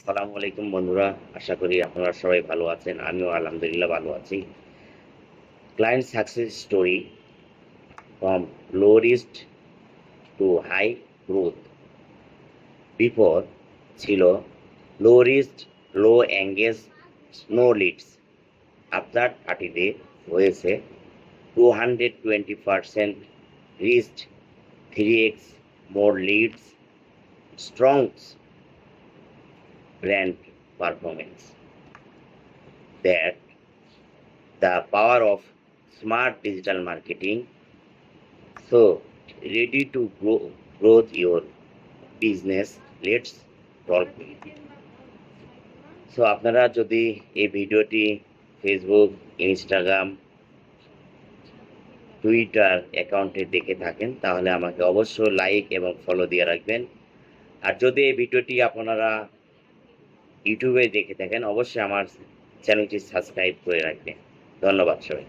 আসসালামু আলাইকুম বন্ধুরা, আশা করি আপনারা সবাই ভালো আছেন। আমিও আলহামদুলিল্লাহ ভালো আছি। Client success story from low risk to high growth. Before ছিল low risk, low engage, no leads. After 30 day হয়েছে 220% risk, 3x more leads, strong brand performance. That the power of smart digital marketing. So ready to grow your business, let's talk. So আপনারা যদি এই ভিডিওটি Facebook, Instagram, Twitter অ্যাকাউন্টে দেখে থাকেন তাহলে আমাকে অবশ্যই লাইক এবং ফলো দিয়ে রাখবেন। আর যদি এই ভিডিওটি আপনারা ইউটিউবে দেখে থাকেন অবশ্যই আমার চ্যানেলটি সাবস্ক্রাইব করে রাখবেন। ধন্যবাদ সবাই।